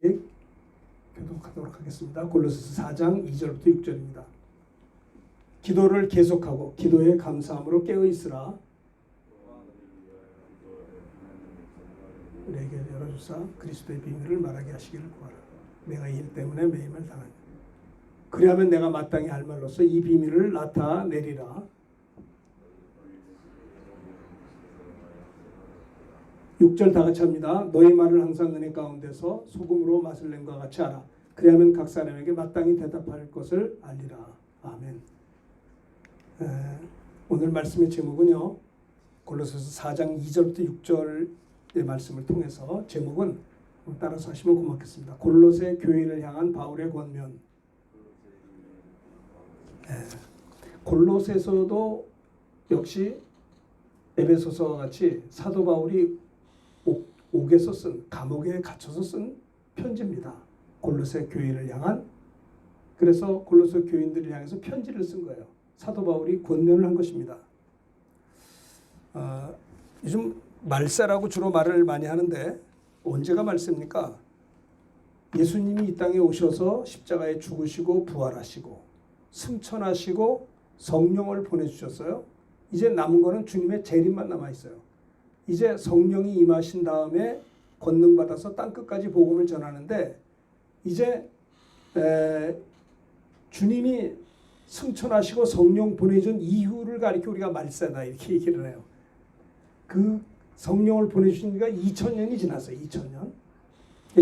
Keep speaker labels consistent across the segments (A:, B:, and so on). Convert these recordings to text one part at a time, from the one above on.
A: 교독하도록 하겠습니다. 골로새서 4장 2절부터 6절입니다. 기도를 계속하고 기도에 감사함으로 깨어 있으라. 내게 열어주사 그리스도의 비밀을 말하게 하시기를 구하라. 내가 이 일 때문에 매임을 당하니 그리하면 내가 마땅히 할 말로서 이 비밀을 나타내리라. 6절 다 같이 합니다. 너희 말을 항상 은혜 가운데서 소금으로 맛을 낸 것 같이 하라. 그리하면 각 사람에게 마땅히 대답할 것을 알리라. 아멘. 오늘 말씀의 제목은요, 골로새서 4장 2절부터 6절의 말씀을 통해서 제목은 따라서 하시면 고맙겠습니다. 골로새 교인을 향한 바울의 권면. 골로새서도 역시 에베소서와 같이 사도 바울이 옥에서 쓴, 감옥에 갇혀서 쓴 편지입니다. 골로새 교인을 향한. 그래서 골로새 교인들을 향해서 편지를 쓴 거예요. 사도 바울이 권면을 한 것입니다. 요즘 말세라고 주로 말을 많이 하는데 언제가 말세입니까? 예수님이 이 땅에 오셔서 십자가에 죽으시고 부활하시고 승천하시고 성령을 보내주셨어요. 이제 남은 거는 주님의 재림만 남아있어요. 이제 성령이 임하신 다음에 권능받아서 땅끝까지 복음을 전하는데 이제 주님이 승천하시고 성령 보내준 이후를 가리켜 우리가 말세다 이렇게 얘기를 해요. 그 성령을 보내주신 지가 2000년이 지났어요. 2000년.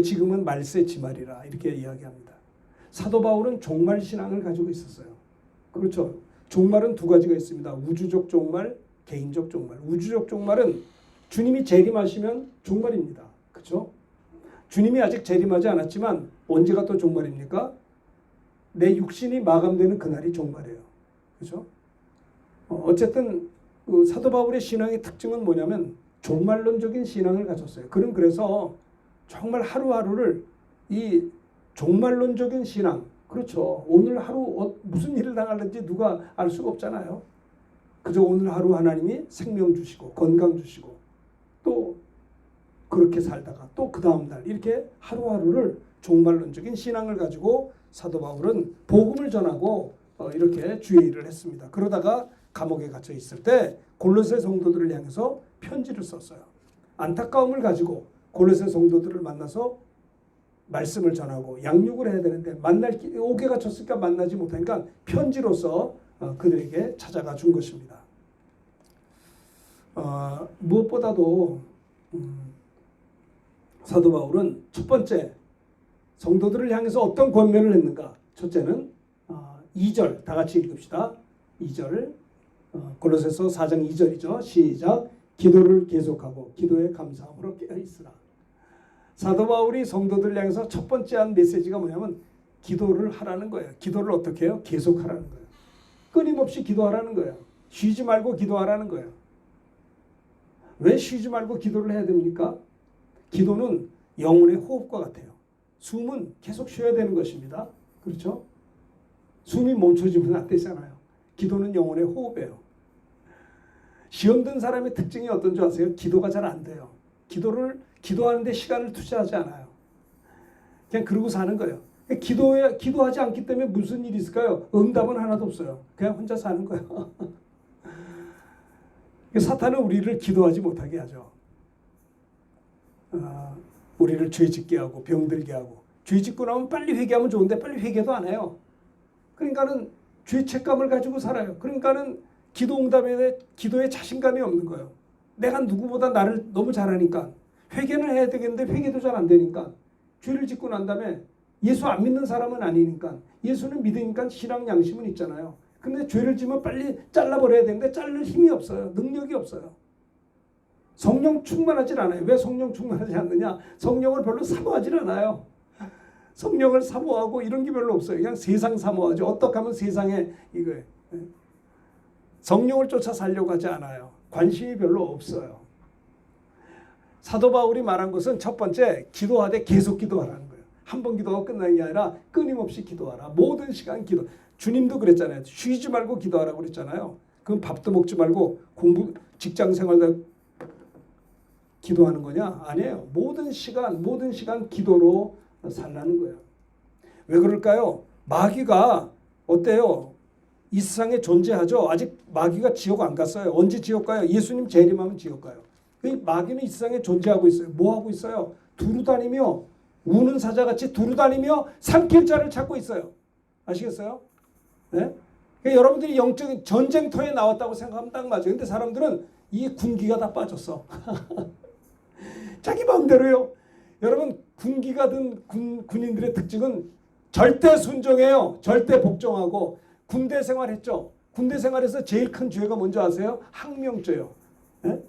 A: 지금은 말세 지말이라 이렇게 이야기합니다. 사도 바울은 종말 신앙을 가지고 있었어요. 그렇죠. 종말은 두 가지가 있습니다. 우주적 종말, 개인적 종말. 우주적 종말은 주님이 재림하시면 종말입니다. 그렇죠? 주님이 아직 재림하지 않았지만 언제가 또 종말입니까? 내 육신이 마감되는 그날이 종말이에요. 그렇죠? 어쨌든 그 사도 바울의 신앙의 특징은 뭐냐면 종말론적인 신앙을 가졌어요. 그래서 정말 하루하루를 이 종말론적인 신앙, 그렇죠. 오늘 하루 무슨 일을 당할는지 누가 알 수가 없잖아요. 그저 오늘 하루 하나님이 생명 주시고 건강 주시고 또 그렇게 살다가 또 그 다음 날 이렇게 하루하루를 종말론적인 신앙을 가지고 사도 바울은 복음을 전하고 이렇게 주의 일을 했습니다. 그러다가 감옥에 갇혀 있을 때 골로새 성도들을 향해서 편지를 썼어요. 안타까움을 가지고 골로새 성도들을 만나서 말씀을 전하고 양육을 해야 되는데 옥에 갇혔으니까 만나지 못하니까 편지로서 그들에게 찾아가 준 것입니다. 무엇보다도 사도 바울은 첫 번째 성도들을 향해서 어떤 권면을 했는가? 첫째는 2절 다 같이 읽읍시다. 2절 골로새서 4장 2절이죠. 시작. 기도를 계속하고 기도에 감사함으로 깨어있으라. 사도 바울이 성도들을 향해서 첫 번째 한 메시지가 뭐냐면 기도를 하라는 거예요. 기도를 어떻게 해요? 계속하라는 거예요. 끊임없이 기도하라는 거예요. 쉬지 말고 기도하라는 거예요. 왜 쉬지 말고 기도를 해야 됩니까? 기도는 영혼의 호흡과 같아요. 숨은 계속 쉬어야 되는 것입니다. 그렇죠? 숨이 멈춰지면 안 되잖아요. 기도는 영혼의 호흡이에요. 시험 든 사람의 특징이 어떤지 아세요? 기도가 잘 안 돼요. 기도하는데 시간을 투자하지 않아요. 그냥 그러고 사는 거예요. 기도하지 않기 때문에 무슨 일이 있을까요? 응답은 하나도 없어요. 그냥 혼자 사는 거예요. 사탄은 우리를 기도하지 못하게 하죠. 우리를 죄짓게 하고 병들게 하고 죄짓고 나면 빨리 회개하면 좋은데 빨리 회개도 안 해요. 그러니까는 죄책감을 가지고 살아요. 그러니까는 기도 응답에 대해 기도에 자신감이 없는 거예요. 내가 누구보다 나를 너무 잘하니까 회개는 해야 되겠는데 회개도 잘 안 되니까 죄를 짓고 난 다음에 예수 안 믿는 사람은 아니니까 예수는 믿으니까 신앙 양심은 있잖아요. 근데 죄를 지면 빨리 잘라버려야 되는데 자를 힘이 없어요. 능력이 없어요. 성령 충만하지 않아요. 왜 성령 충만하지 않느냐? 성령을 별로 사모하지 않아요. 성령을 사모하고 이런 게 별로 없어요. 그냥 세상 사모하죠. 어떻게 하면 세상에 이거예요. 성령을 쫓아 살려고 하지 않아요. 관심이 별로 없어요. 사도 바울이 말한 것은 첫 번째 기도하되 계속 기도하라는 거예요. 한 번 기도하고 끝나는 게 아니라 끊임없이 기도하라. 모든 시간 기도. 주님도 그랬잖아요. 쉬지 말고 기도하라고 그랬잖아요. 그럼 밥도 먹지 말고 직장 생활도 기도하는 거냐? 아니에요. 모든 시간 기도로 살라는 거예요. 왜 그럴까요? 마귀가 어때요? 이 세상에 존재하죠. 아직 마귀가 지옥 안 갔어요. 언제 지옥 가요? 예수님 재림하면 지옥 가요. 마귀는 이 세상에 존재하고 있어요. 뭐 하고 있어요? 두루다니며 우는 사자같이 두루다니며 삼킬 자를 찾고 있어요. 아시겠어요? 네? 그러니까 여러분들이 영적인 전쟁터에 나왔다고 생각하면 딱 맞아요. 근데 사람들은 이 군기가 다 빠졌어. 자기 마음대로요. 여러분 군기가 든 군인들의 특징은 절대 순종해요. 절대 복종하고 군대 생활했죠. 군대 생활에서 제일 큰 죄가 뭔지 아세요? 항명죄요. 네?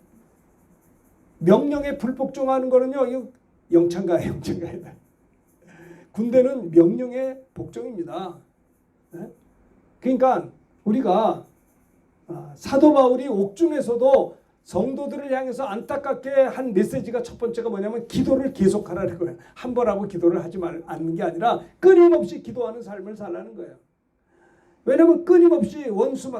A: 명령에 불복종하는 거는요. 이거 영창가예요. 영창가예요. 군대는 명령의 복종입니다. 네? 그러니까 우리가 사도 바울이 옥중에서도 성도들을 향해서 안타깝게 한 메시지가 첫 번째가 뭐냐면 기도를 계속하라는 거예요. 한 번 하고 기도를 하지 않는 게 아니라 끊임없이 기도하는 삶을 살라는 거예요. 왜냐하면 끊임없이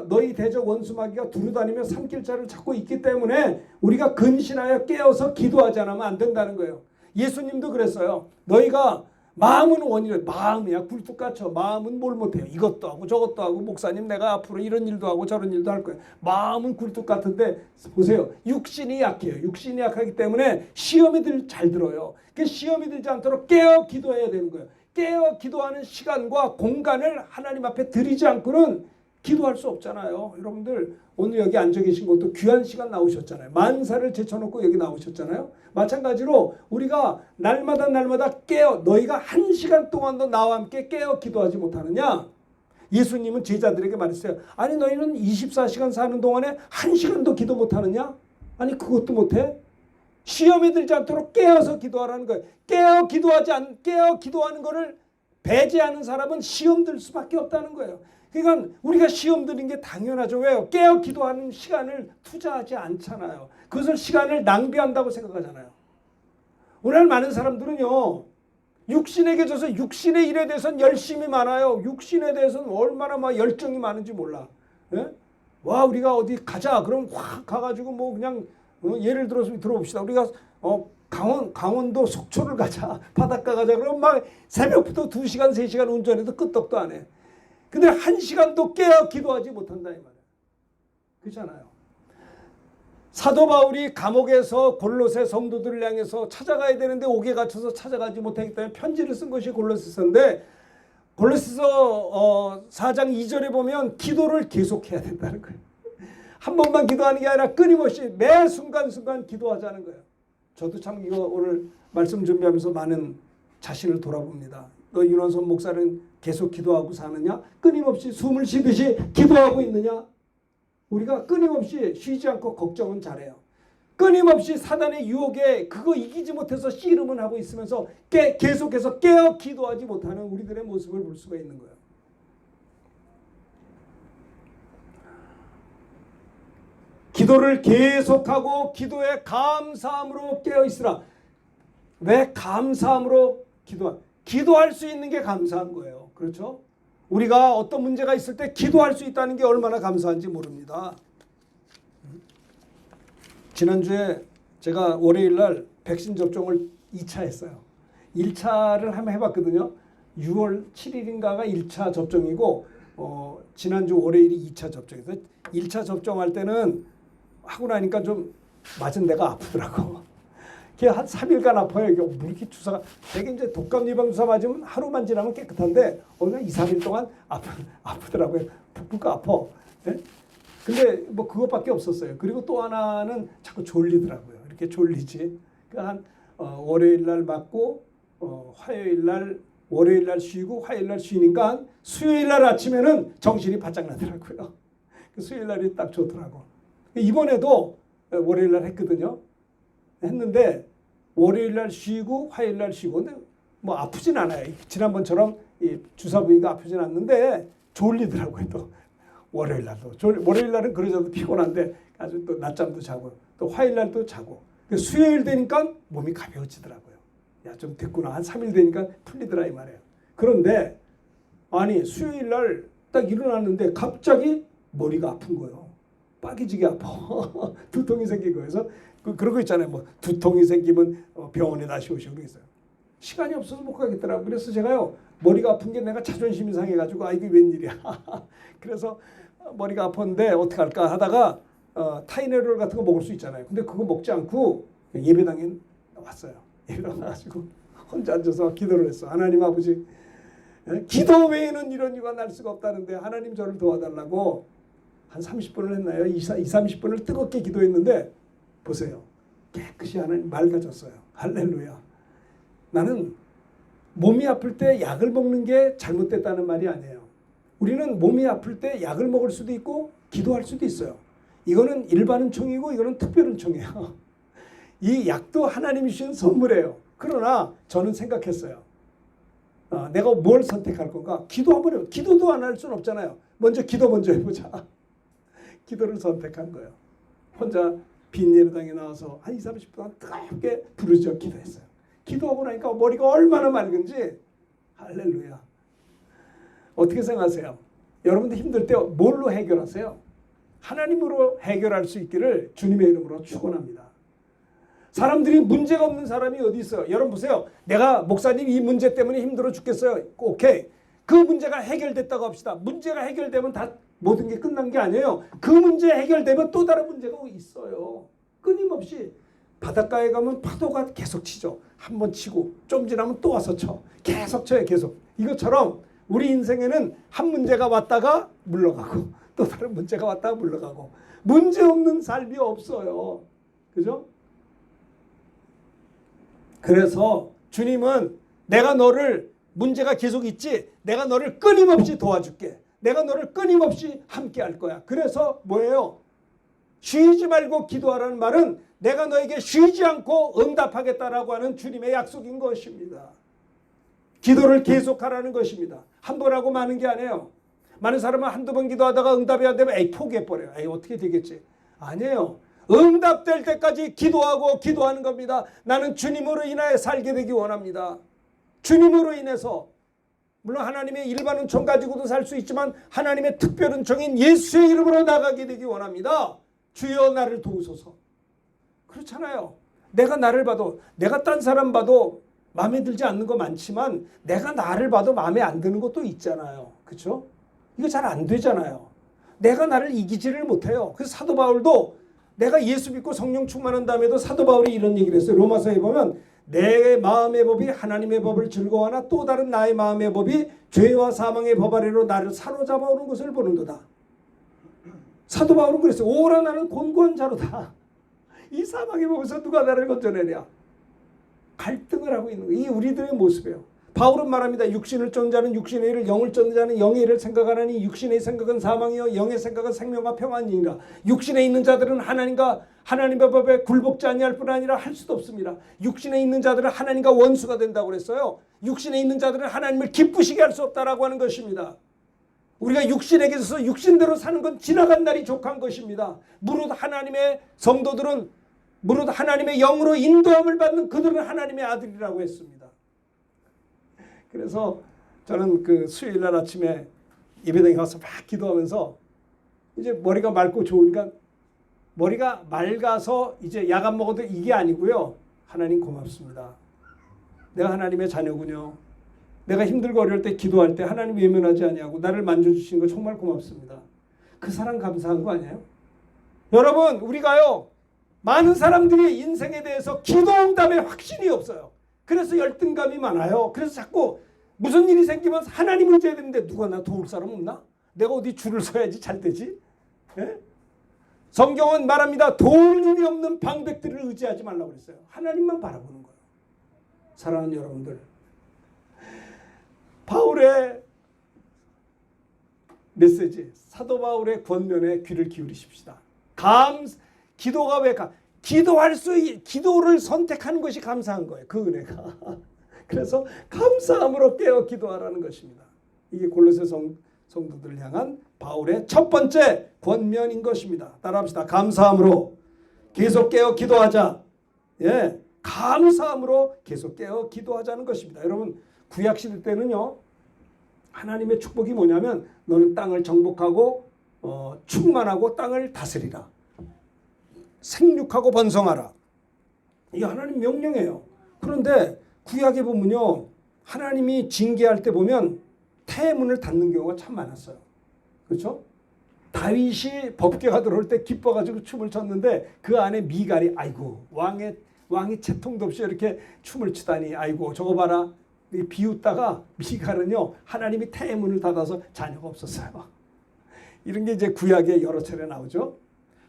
A: 너희 대적 원수 마귀가 두루다니며 삼킬 자를 찾고 있기 때문에 우리가 근신하여 깨어서 기도하지 않으면 안 된다는 거예요. 예수님도 그랬어요. 너희가 마음은 원이래. 마음이야 굴뚝 갇혀. 마음은 뭘 못해요. 이것도 하고 저것도 하고 목사님 내가 앞으로 이런 일도 하고 저런 일도 할 거예요. 마음은 굴뚝 같은데 보세요. 육신이 약해요. 육신이 약하기 때문에 시험이 잘 들어요. 그 시험이 들지 않도록 깨어 기도해야 되는 거예요. 깨어 기도하는 시간과 공간을 하나님 앞에 드리지 않고는 기도할 수 없잖아요. 여러분들 오늘 여기 앉아 계신 것도 귀한 시간 나오셨잖아요. 만사를 제쳐놓고 여기 나오셨잖아요. 마찬가지로 우리가 날마다 깨어 너희가 1시간 동안도 나와 함께 깨어 기도하지 못하느냐. 예수님은 제자들에게 말했어요. 아니 너희는 24시간 사는 동안에 1시간도 기도 못하느냐. 아니 그것도 못해. 시험에 들지 않도록 깨어서 기도하라는 거예요. 깨어 기도하는 거를 배제하는 사람은 시험 들 수밖에 없다는 거예요. 그러니까 우리가 시험 드는 게 당연하죠. 왜요? 깨어 기도하는 시간을 투자하지 않잖아요. 그것을 시간을 낭비한다고 생각하잖아요. 오늘 많은 사람들은요. 육신에게 져서 육신의 일에 대해서는 열심히 많아요. 육신에 대해서는 얼마나 막 열정이 많은지 몰라. 예? 와 우리가 어디 가자. 그럼 확 가가지고 뭐 그냥 예를 들어서 들어봅시다. 우리가 강원도 속초를 가자. 바닷가 가자. 그럼 막 새벽부터 2시간 3시간 운전해도 끄떡도 안 해. 근데 1시간도 깨어 기도하지 못한다 이 말이에요. 그렇잖아요. 사도 바울이 감옥에서 골로새 성도들을 향해서 찾아가야 되는데 옥에 갇혀서 찾아가지 못하기 때문에 편지를 쓴 것이 골로새서인데 골로새서 4장 2절에 보면 기도를 계속해야 된다는 거예요. 한 번만 기도하는 게 아니라 끊임없이 매 순간순간 기도하자는 거예요. 저도 참 이거 오늘 말씀 준비하면서 많은 자신을 돌아봅니다. 너 윤원선 목사는 계속 기도하고 사느냐? 끊임없이 숨을 쉬듯이 기도하고 있느냐? 우리가 끊임없이 쉬지 않고 걱정은 잘해요. 끊임없이 사단의 유혹에 그거 이기지 못해서 씨름은 하고 있으면서 계속해서 깨어 기도하지 못하는 우리들의 모습을 볼 수가 있는 거예요. 기도를 계속하고 기도에 감사함으로 깨어있으라. 왜 감사함으로 기도할 수 있는 게 감사한 거예요. 그렇죠? 우리가 어떤 문제가 있을 때 기도할 수 있다는 게 얼마나 감사한지 모릅니다. 지난주에 제가 월요일 날 백신 접종을 2차 했어요. 1차를 한번 해봤거든요. 6월 7일인가가 1차 접종이고 지난주 월요일이 2차 접종이었어요. 1차 접종할 때는 하고 나니까 좀 맞은 데가 아프더라고. 한 3일간 아파요. 이게 뭐 이렇게 주사가 되게 이제 독감 예방 주사 맞으면 하루만 지나면 깨끗한데 오늘 2, 3일 동안 아프더라고요. 푹푹 아파. 네? 근데 뭐 그것밖에 없었어요. 그리고 또 하나는 자꾸 졸리더라고요. 이렇게 졸리지. 그러니까 한 월요일 날 맞고 화요일 날 월요일 날 쉬고 화요일 날 쉬니까 수요일 날 아침에는 정신이 바짝 나더라고요. 수요일 날이 딱 좋더라고. 이번에도 월요일 날 했거든요. 했는데 월요일 날 쉬고 화요일 날 쉬고 근데 뭐 아프진 않아요. 지난번처럼 이 주사 부위가 아프진 않는데 졸리더라고요. 또 월요일 날도 월요일 날은 그러저도 피곤한데 아주 또 낮잠도 자고 또 화요일 날도 자고 수요일 되니까 몸이 가벼워지더라고요. 야 좀 됐구나. 한 3일 되니까 풀리더라 이 말이에요. 그런데 아니 수요일 날 딱 일어났는데 갑자기 머리가 아픈 거예요. 빠기지게 아파. 두통이 생기고 그래서 그런 거 있잖아요. 뭐 두통이 생기면 병원에 다시 오시고 그러겠어요. 시간이 없어서 못 가겠더라고요. 그래서 제가요, 머리가 아픈 게 내가 자존심이 상해가지고, 아, 이게 웬일이야. 그래서 머리가 아팠는데 어떡할까 하다가 타이레놀 같은 거 먹을 수 있잖아요. 근데 그거 먹지 않고 예배당에 왔어요. 예배당 와가지고 혼자 앉아서 기도를 했어. 하나님 아버지, 기도 외에는 이런 일가 날 수가 없다는데 하나님 저를 도와달라고 한 30분을 했나요? 30분을 뜨겁게 기도했는데 보세요. 깨끗이 하나님 맑아졌어요. 할렐루야. 나는 몸이 아플 때 약을 먹는 게 잘못됐다는 말이 아니에요. 우리는 몸이 아플 때 약을 먹을 수도 있고 기도할 수도 있어요. 이거는 일반은총이고 이거는 특별은총이에요. 이 약도 하나님이 주신 선물이에요. 그러나 저는 생각했어요. 내가 뭘 선택할 건가? 기도 한번 해요. 기도도 안 할 수는 없잖아요. 기도 먼저 해보자. 기도를 선택한 거예요. 혼자 빈 예배당에 나와서 한 20-30분 동안 뜨겁게 부르짖어 기도했어요. 기도하고 나니까 머리가 얼마나 맑은지. 할렐루야. 어떻게 생각하세요? 여러분들 힘들 때 뭘로 해결하세요? 하나님으로 해결할 수 있기를 주님의 이름으로 축원합니다. 사람들이 문제가 없는 사람이 어디 있어요? 여러분 보세요. 내가 목사님 이 문제 때문에 힘들어 죽겠어요. 오케이. 그 문제가 해결됐다고 합시다. 문제가 해결되면 다 모든 게 끝난 게 아니에요. 그 문제 해결되면 또 다른 문제가 있어요. 끊임없이 바닷가에 가면 파도가 계속 치죠. 한 번 치고 좀 지나면 또 와서 쳐. 계속 쳐요. 계속. 이것처럼 우리 인생에는 한 문제가 왔다가 물러가고 또 다른 문제가 왔다가 물러가고 문제 없는 삶이 없어요. 그죠? 그래서 주님은 내가 너를 문제가 계속 있지 내가 너를 끊임없이 도와줄게. 내가 너를 끊임없이 함께 할 거야. 그래서 뭐예요? 쉬지 말고 기도하라는 말은 내가 너에게 쉬지 않고 응답하겠다라고 하는 주님의 약속인 것입니다. 기도를 계속하라는 것입니다. 한 번 하고 마는 게 아니에요. 많은 사람은 한두 번 기도하다가 응답이 안 되면 포기해버려요. 어떻게 되겠지? 아니에요. 응답될 때까지 기도하고 기도하는 겁니다. 나는 주님으로 인하여 살게 되기 원합니다. 주님으로 인해서 물론 하나님의 일반 은총 가지고도 살 수 있지만 하나님의 특별 은총인 예수의 이름으로 나가게 되기 원합니다. 주여 나를 도우소서. 그렇잖아요. 내가 나를 봐도 내가 딴 사람 봐도 마음에 들지 않는 거 많지만 내가 나를 봐도 마음에 안 드는 것도 있잖아요. 그렇죠? 이거 잘 안 되잖아요. 내가 나를 이기지를 못해요. 그래서 사도 바울도 내가 예수 믿고 성령 충만한 다음에도 사도 바울이 이런 얘기를 했어요. 로마서에 보면 내 마음의 법이 하나님의 법을 즐거워하나 또 다른 나의 마음의 법이 죄와 사망의 법 아래로 나를 사로잡아 오는 것을 보는도다. 사도 바울은 그랬어요. 오라 나는 곤고한 자로다. 이 사망의 법에서 누가 나를 건져내랴. 갈등을 하고 있는 거예요. 이 우리들의 모습이에요. 바울은 말합니다. 육신을 쫓는 자는 육신의 일을, 영을 쫓는 자는 영의 일을 생각하나니 육신의 생각은 사망이요 영의 생각은 생명과 평안이니라. 육신에 있는 자들은 하나님과 하나님의 법에 굴복지 아니할 뿐 아니라 할 수도 없습니다. 육신에 있는 자들은 하나님과 원수가 된다고 그랬어요. 육신에 있는 자들은 하나님을 기쁘시게 할 수 없다라고 하는 것입니다. 우리가 육신에게 있어서 육신대로 사는 건 지나간 날이 족한 것입니다. 무릇 하나님의 성도들은 무릇 하나님의 영으로 인도함을 받는 그들은 하나님의 아들이라고 했습니다. 그래서 저는 그 수요일 날 아침에 예배당에 가서 막 기도하면서 이제 머리가 맑고 좋으니까 머리가 맑아서 이제 약 안 먹어도 이게 아니고요. 하나님 고맙습니다. 내가 하나님의 자녀군요. 내가 힘들고 어려울 때 기도할 때 하나님 외면하지 아니하고 나를 만져주신 거 정말 고맙습니다. 그 사람 감사한 거 아니에요? 여러분 우리가요. 많은 사람들이 인생에 대해서 기도 응답에 확신이 없어요. 그래서 열등감이 많아요. 그래서 자꾸 무슨 일이 생기면 하나님 의지해야 되는데 누가 나 도울 사람 없나? 내가 어디 줄을 서야지 잘 되지? 예? 성경은 말합니다. 도울 힘이 없는 방백들을 의지하지 말라고 그랬어요. 하나님만 바라보는 거예요. 사랑하는 여러분들. 바울의 메시지, 사도 바울의 권면에 귀를 기울이십시다. 기도가 왜 기도를 선택하는 것이 감사한 거예요. 그 은혜가. 그래서 감사함으로 깨어 기도하라는 것입니다. 이게 골로새 성도들을 향한 바울의 첫 번째 권면인 것입니다. 따라합시다. 감사함으로 계속 깨어 기도하자. 예, 감사함으로 계속 깨어 기도하자는 것입니다. 여러분 구약시대 때는요. 하나님의 축복이 뭐냐면 너는 땅을 정복하고 충만하고 땅을 다스리라. 생육하고 번성하라. 이게 하나님 명령이에요. 그런데 구약에 보면요, 하나님이 징계할 때 보면 태문을 닫는 경우가 참 많았어요. 그렇죠? 다윗이 법궤가 들어올 때 기뻐가지고 춤을 췄는데 그 안에 미갈이 아이고 왕이 채통도 없이 이렇게 춤을 추다니 아이고 저거 봐라 비웃다가 미갈은요 하나님이 태문을 닫아서 자녀가 없었어요. 이런 게 이제 구약에 여러 차례 나오죠.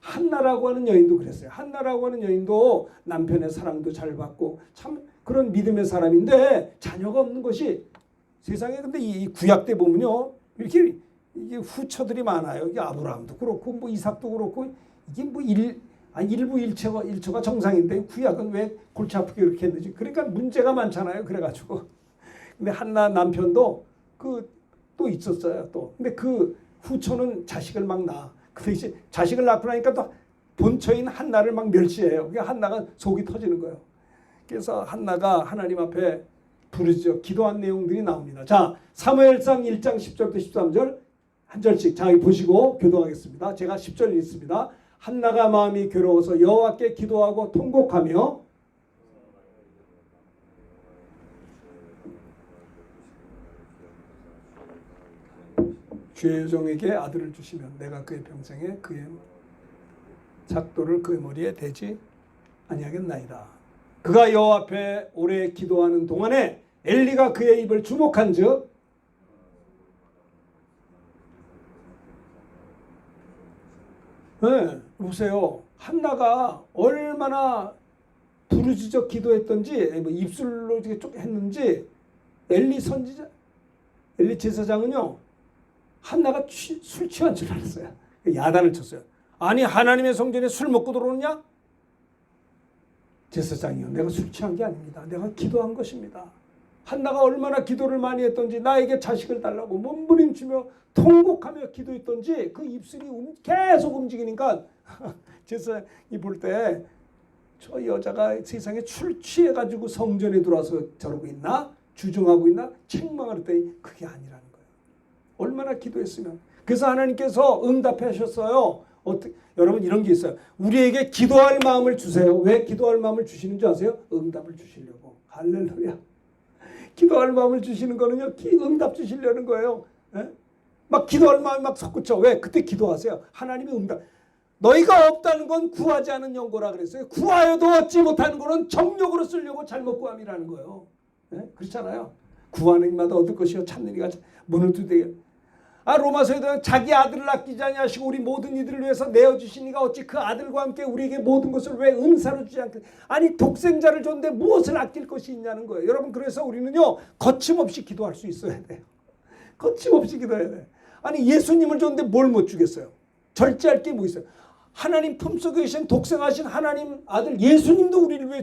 A: 한나라고 하는 여인도 그랬어요. 한나라고 하는 여인도 남편의 사랑도 잘 받고 참 그런 믿음의 사람인데 자녀가 없는 것이 세상에. 근데 이 구약 때 보면요 이렇게 이게 후처들이 많아요. 이게 아브라함도 그렇고 뭐 이삭도 그렇고 이게 뭐 일부 일처가 정상인데 구약은 왜 골치 아프게 그렇게 했는지. 그러니까 문제가 많잖아요. 그래가지고 근데 한나 남편도 또 있었어요. 또 근데 그 후처는 자식을 막 낳아. 그 대신 자식을 낳고 나니까 또 본처인 한나를 막 멸시해요. 그러니까 한나가 속이 터지는 거예요. 그래서 한나가 하나님 앞에 부르짖어 기도한 내용들이 나옵니다. 자, 사무엘상 1장 10절부터 13절 한 절씩 자 보시고 교도하겠습니다. 제가 10절 읽습니다. 한나가 마음이 괴로워서 여호와께 기도하고 통곡하며 주의 종에게 아들을 주시면 내가 그의 평생에 그의 삭도를 그의 머리에 대지 아니하겠나이다. 그가 여호와 앞에 오래 기도하는 동안에 엘리가 그의 입을 주목한즉 네, 보세요. 한나가 얼마나 부르짖어 기도했던지 뭐 입술로 이렇게 쭉 했는지 엘리 선지자 엘리 제사장은요 한나가 술 취한 줄 알았어요. 야단을 쳤어요. 아니 하나님의 성전에 술 먹고 들어오느냐? 제사장이요 내가 술 취한 게 아닙니다. 내가 기도한 것입니다. 한나가 얼마나 기도를 많이 했던지 나에게 자식을 달라고 몸부림치며 통곡하며 기도했던지 그 입술이 계속 움직이니까 제사장이 볼 때 저 여자가 세상에 술 취해가지고 성전에 들어와서 저러고 있나? 주중하고 있나? 책망을 했더니 그게 아니라는 거예요. 얼마나 기도했으면. 그래서 하나님께서 응답하셨어요. 여러분 이런 게 있어요. 우리에게 기도할 마음을 주세요. 왜 기도할 마음을 주시는 줄 아세요? 응답을 주시려고. 할렐루야. 기도할 마음을 주시는 거는요. 응답 주시려는 거예요. 에? 막 기도할 마음이 막 솟구쳐. 왜? 그때 기도하세요. 하나님이 응답. 너희가 없다는 건 구하지 않은 연고라 그랬어요. 구하여도 얻지 못하는 거는 정욕으로 쓰려고 잘못 구함이라는 거예요. 에? 그렇잖아요. 구하는 이마다 얻을 것이요 찾는 이가 문을 두드려. 로마서에도 자기 아들을 아끼지 아니하시고 우리 모든 이들을 위해서 내어주시니가 어찌 그 아들과 함께 우리에게 모든 것을 왜 은사로 주지 않겠. 아니 독생자를 줬는데 무엇을 아낄 것이 있냐는 거예요. 여러분 그래서 우리는요 거침없이 기도할 수 있어야 돼요. 거침없이 기도해야 돼요. 아니 예수님을 줬는데 뭘 못 주겠어요. 절제할 게 뭐 있어요. 하나님 품속에 계신 독생하신 하나님 아들 예수님도 우리를 위해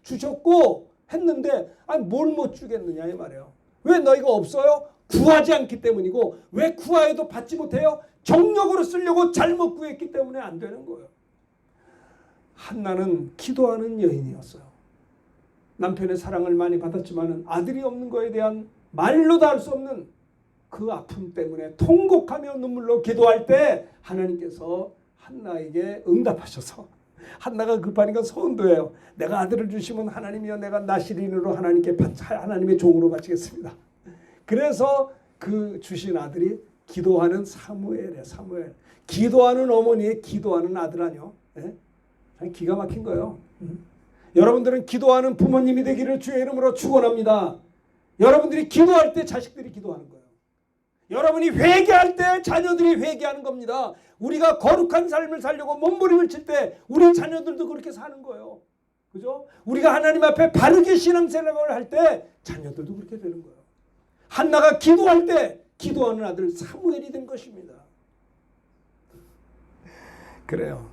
A: 주셨고 했는데 아니 뭘 못 주겠느냐 이 말이에요. 왜 너희가 없어요? 구하지 않기 때문이고. 왜 구하여도 받지 못해요? 정력으로 쓰려고 잘못 구했기 때문에 안 되는 거예요. 한나는 기도하는 여인이었어요. 남편의 사랑을 많이 받았지만 아들이 없는 거에 대한 말로 다 할 수 없는 그 아픔 때문에 통곡하며 눈물로 기도할 때 하나님께서 한나에게 응답하셔서 한나가 급하니까 소원도해요. 내가 아들을 주시면 하나님이여 내가 나시린으로 하나님께 하나님의 종으로 바치겠습니다. 그래서 그 주신 아들이 기도하는 사무엘이에요. 사무엘. 기도하는 어머니의 기도하는 아들 아니요. 예? 기가 막힌 거예요. 여러분들은 기도하는 부모님이 되기를 주의 이름으로 축원합니다. 여러분들이 기도할 때 자식들이 기도하는 거예요. 여러분이 회개할 때 자녀들이 회개하는 겁니다. 우리가 거룩한 삶을 살려고 몸부림을 칠 때 우리 자녀들도 그렇게 사는 거예요. 그죠? 우리가 하나님 앞에 바르게 신앙생활을 할 때 자녀들도 그렇게 되는 거예요. 한나가 기도할 때 기도하는 아들 사무엘이 된 것입니다. 그래요.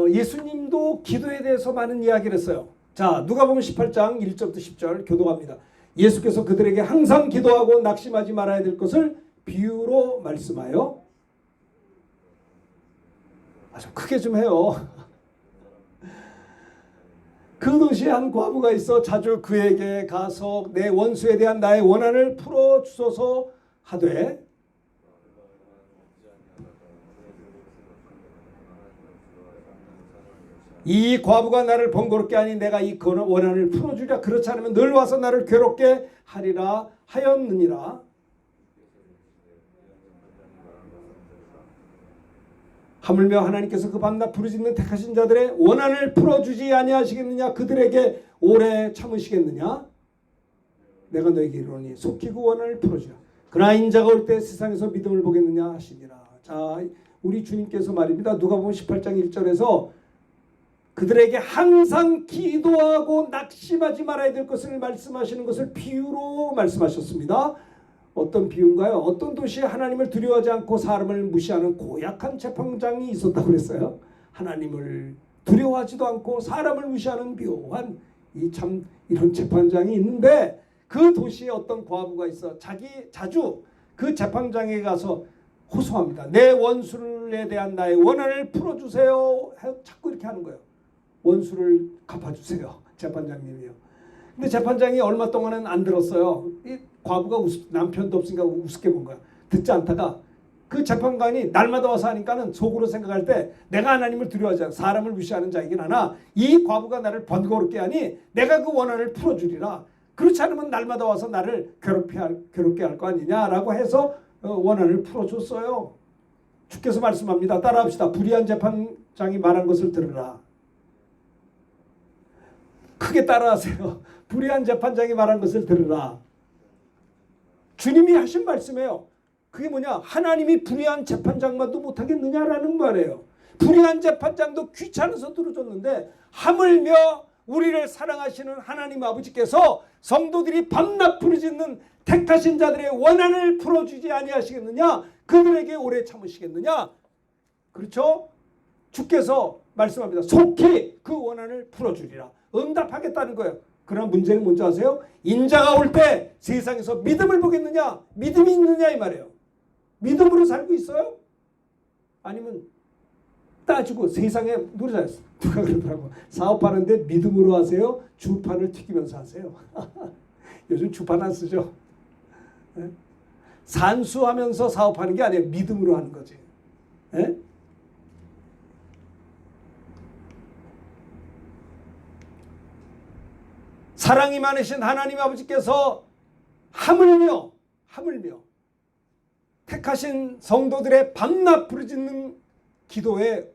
A: 예수님도 기도에 대해서 많은 이야기를 했어요. 자, 누가복음 18장 1절부터 10절 교도합니다. 예수께서 그들에게 항상 기도하고 낙심하지 말아야 될 것을 비유로 말씀하여 좀 크게 좀 해요. 그 도시에 한 과부가 있어 자주 그에게 가서 내 원수에 대한 나의 원한을 풀어주소서 하되 이 과부가 나를 번거롭게 하니 내가 이 원한을 풀어주랴. 그렇지 않으면 늘 와서 나를 괴롭게 하리라 하였느니라. 하물며 하나님께서 그 밤낮 부르짖는 택하신 자들의 원한을 풀어주지 아니하시겠느냐. 그들에게 오래 참으시겠느냐. 내가 너에게 이르노니 속히 그 원한을 풀어주라. 그러나 인자가 올 때 세상에서 믿음을 보겠느냐 하시니라. 자, 우리 주님께서 말입니다. 누가복음 18장 1절에서 그들에게 항상 기도하고 낙심하지 말아야 될 것을 말씀하시는 것을 비유로 말씀하셨습니다. 어떤 비유인가요? 어떤 도시에 하나님을 두려워하지 않고 사람을 무시하는 고약한 재판장이 있었다고 그랬어요. 하나님을 두려워하지도 않고 사람을 무시하는 묘한 이런 재판장이 있는데 그 도시에 어떤 과부가 있어 자주 그 재판장에 가서 호소합니다. 내 원수에 대한 나의 원한을 풀어주세요. 자꾸 이렇게 하는 거예요. 원수를 갚아주세요. 재판장님이요. 근데 재판장이 얼마 동안은 안 들었어요. 이 과부가 남편도 없으니까 우습게 본 거야. 듣지 않다가 그 재판관이 날마다 와서 하니까는 속으로 생각할 때 내가 하나님을 두려워하지 않아 사람을 무시하는 자이긴 하나 이 과부가 나를 번거롭게 하니 내가 그 원한을 풀어주리라. 그렇지 않으면 날마다 와서 나를 괴롭게 할 거 아니냐라고 해서 원한을 풀어줬어요. 주께서 말씀합니다. 따라합시다. 불의한 재판장이 말한 것을 들으라. 크게 따라하세요. 불의한 재판장이 말한 것을 들으라. 주님이 하신 말씀이에요. 그게 뭐냐? 하나님이 불의한 재판장만도 못하겠느냐라는 말이에요. 불의한 재판장도 귀찮아서 들어줬는데 하물며 우리를 사랑하시는 하나님 아버지께서 성도들이 밤낮 부르짖는 택하신 자들의 원한을 풀어주지 아니하시겠느냐? 그들에게 오래 참으시겠느냐? 그렇죠? 주께서 말씀합니다. 속히 그 원한을 풀어주리라. 응답하겠다는 거예요. 그러나 문제는 뭔지 아세요? 인자가 올 때 세상에서 믿음을 보겠느냐? 믿음이 있느냐 이 말이에요. 믿음으로 살고 있어요? 아니면 따지고 세상에 누가 그러더라고. 사업하는데 믿음으로 하세요? 주판을 튀기면서 하세요? 요즘 주판 안 쓰죠? 네? 산수하면서 사업하는 게 아니에요. 믿음으로 하는 거지. 네? 사랑이 많으신 하나님 아버지께서 하물며 택하신 성도들의 밤낮 부르짖는 기도에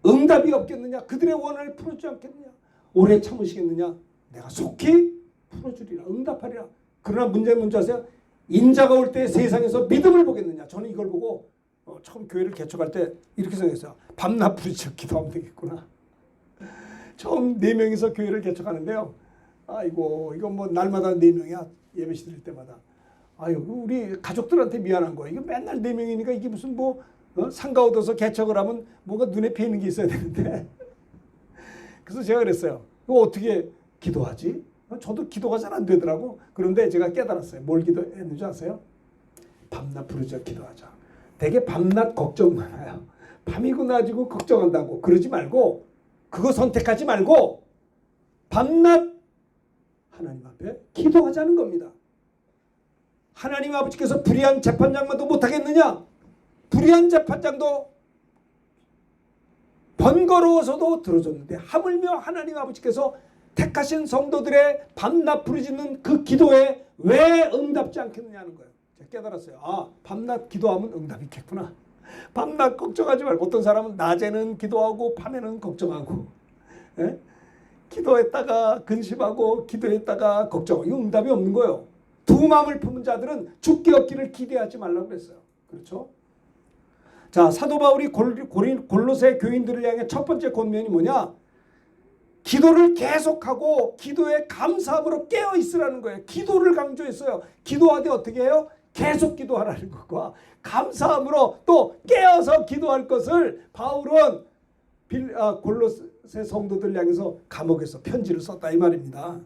A: 응답이 없겠느냐? 그들의 원한을 풀어주지 않겠느냐? 오래 참으시겠느냐? 내가 속히 풀어주리라. 응답하리라. 그러나 문제는 뭔지 아세요? 인자가 올 때 세상에서 믿음을 보겠느냐? 저는 이걸 보고 처음 교회를 개척할 때 이렇게 생각했어요. 밤낮 부르짖어 기도하면 되겠구나. 처음 4명이서 교회를 개척하는데요. 아이고 이거 뭐 날마다 4명이야. 예배시 드릴 때마다. 아유 우리 가족들한테 미안한 거야. 이거 맨날 4명이니까 이게 무슨 뭐 상가 얻어서 개척을 하면 뭐가 눈에 뵈는 게 있어야 되는데. 그래서 제가 그랬어요. 이거 어떻게 기도하지? 저도 기도가 잘 안 되더라고. 그런데 제가 깨달았어요. 뭘 기도했는지 아세요? 밤낮 부르짖어 기도하자. 되게 밤낮 걱정 많아요. 밤이고 낮이고 걱정한다고. 그러지 말고 그거 선택하지 말고 밤낮 하나님 앞에 기도하자는 겁니다. 하나님 아버지께서 불의한 재판장만도 못하겠느냐? 불의한 재판장도 번거로워서도 들어줬는데 하물며 하나님 아버지께서 택하신 성도들의 밤낮 부르짖는 그 기도에 왜 응답지 않겠느냐는 거예요. 제가 깨달았어요. 아, 밤낮 기도하면 응답이 있겠구나. 밤낮 걱정하지 말고. 어떤 사람은 낮에는 기도하고 밤에는 걱정하고, 예? 기도했다가 근심하고 기도했다가 걱정하고. 이거 응답이 없는 거예요. 두 마음을 품은 자들은 죽기 얻기를 기대하지 말라고 그랬어요. 그렇죠? 자, 사도 바울이 골로새 교인들을 향해 첫 번째 권면이 뭐냐? 기도를 계속하고 기도에 감사함으로 깨어 있으라는 거예요. 기도를 강조했어요. 기도하되 어떻게 해요? 계속 기도하라는 것과 감사함으로 또 깨어서 기도할 것을 바울은 골로새 성도들 향해서 감옥에서 편지를 썼다 이 말입니다.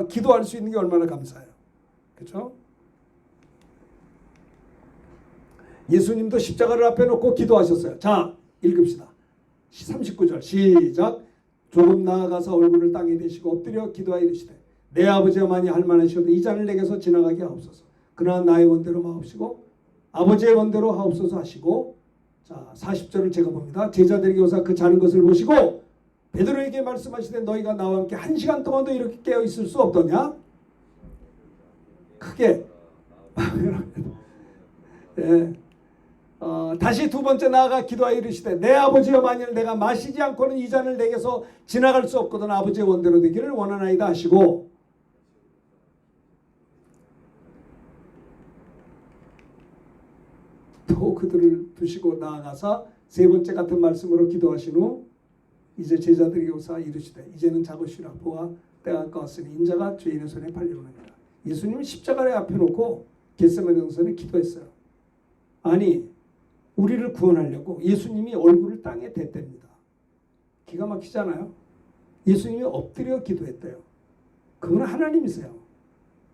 A: 기도할 수 있는 게 얼마나 감사해요. 그렇죠? 예수님도 십자가를 앞에 놓고 기도하셨어요. 자, 읽읍시다. 39절 시작. 조금 나아가서 얼굴을 땅에 대시고 엎드려 기도하여 이르시되 내 아버지가 많이 할 만하시오도 이 잔을 내게서 지나가게 하옵소서. 그러나 나의 원대로 마옵시고 아버지의 원대로 하옵소서 하시고 자, 40절을 제가 봅니다. 제자들에게 오사 그 자는 것을 보시고 베드로에게 말씀하시되 너희가 나와 함께 1시간 동안도 이렇게 깨어 있을 수 없더냐? 크게 예. 다시 두 번째 나아가 기도하여 이르시되 내 아버지여 만일 내가 마시지 않고는 이 잔을 내게서 지나갈 수 없거든 아버지의 원대로 되기를 원하나이다 하시고 또 그들을 두시고 나아가사 세 번째 같은 말씀으로 기도하신 후 이제 제자들에게 오사 이르시되 이제는 자고 쉬라 보아 때가 가까웠으니 인자가 죄인의 손에 팔리느니라. 예수님은 십자가를 앞에 놓고 겟세마네 동산에 기도했어요. 아니 우리를 구원하려고 예수님이 얼굴을 땅에 댔답니다. 기가 막히잖아요. 예수님이 엎드려 기도했대요. 그건 하나님이세요.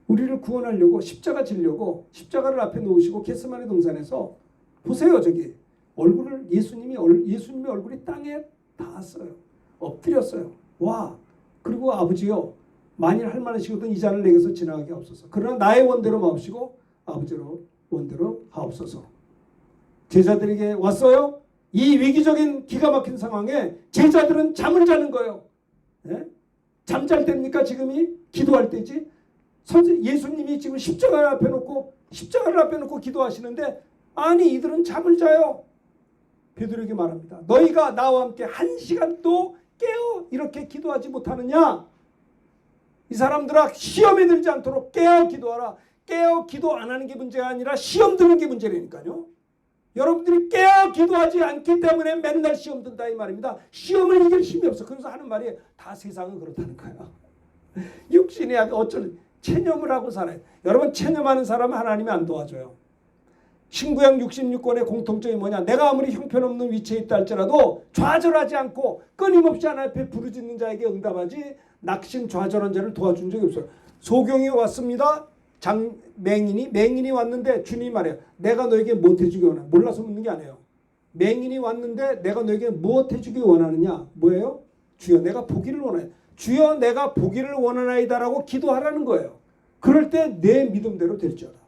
A: 우리를 구원하려고 십자가 지려고 십자가를 앞에 놓으시고 겟세마네 동산에서 보세요. 저기 얼굴을 예수님의 얼굴이 땅에 닿았어요. 엎드렸어요. 와 그리고 아버지요 만일 할 만하시거든 이 잔을 내게서 지나가게 하옵소서. 그러나 나의 원대로 마옵시고 아버지로 원대로 하옵소서. 제자들에게 왔어요. 이 위기적인 기가 막힌 상황에 제자들은 잠을 자는 거예요. 예? 잠잘 때입니까? 지금이 기도할 때지. 예수님이 지금 십자가를 앞에 놓고 기도하시는데 아니 이들은 잠을 자요. 베드로에게 말합니다. 너희가 나와 함께 1시간도 깨어 이렇게 기도하지 못하느냐? 이 사람들아 시험에 들지 않도록 깨어 기도하라. 깨어 기도 안 하는 게 문제가 아니라 시험 드는 게 문제라니까요. 여러분들이 깨어 기도하지 않기 때문에 맨날 시험 든다 이 말입니다. 시험을 이길 힘이 없어. 그래서 하는 말이 다 세상은 그렇다는 거야. 육신이 어쩔 체념을 하고 살아요. 여러분 체념하는 사람은 하나님이 안 도와줘요. 신구약 66권의 공통점이 뭐냐? 내가 아무리 형편없는 위치에 있다 할지라도 좌절하지 않고 끊임없이 하나님 앞에 부르짖는 자에게 응답하지 낙심 좌절한 자를 도와준 적이 없어요. 소경이 왔습니다. 맹인이 왔는데 주님이 말해요. 내가 너에게 무엇 해주기 원하냐? 몰라서 묻는 게 아니에요. 맹인이 왔는데 내가 너에게 무엇 해주기 원하느냐? 뭐예요? 주여 내가 보기를 원하요. 주여 내가 보기를 원하나이다라고 기도하라는 거예요. 그럴 때 내 믿음대로 될지어다.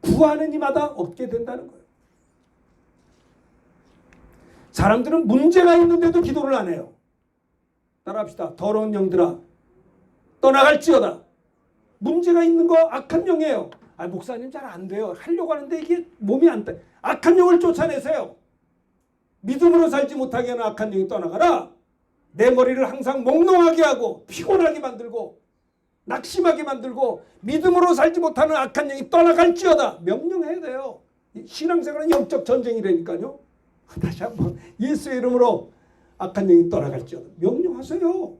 A: 구하는 이마다 얻게 된다는 거예요. 사람들은 문제가 있는데도 기도를 안 해요. 따라합시다. 더러운 영들아 떠나갈지어다. 문제가 있는 거 악한 영이에요. 아 목사님 잘 안 돼요. 하려고 하는데 이게 몸이 안 돼. 악한 영을 쫓아내세요. 믿음으로 살지 못하게 하는 악한 영이 떠나가라. 내 머리를 항상 몽롱하게 하고 피곤하게 만들고 낙심하게 만들고 믿음으로 살지 못하는 악한 영이 떠나갈지어다. 명령해야 돼요. 신앙생활은 영적 전쟁이라니까요. 다시 한번 예수의 이름으로 악한 영이 떠나갈지어다. 명령하세요.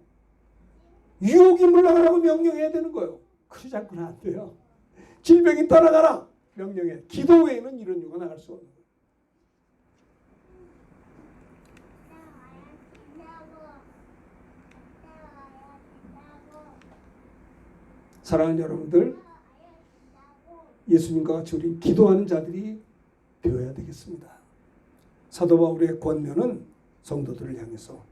A: 유혹이 물러가라고 명령해야 되는 거예요. 그러지 않고는 안 돼요. 질병이 떠나가라. 명령해. 기도 외에는 이런 유가 나갈 수 없는 거예요. 사랑하는 여러분들, 예수님과 같이 우리 기도하는 자들이 되어야 되겠습니다. 사도 바울의 권면은 성도들을 향해서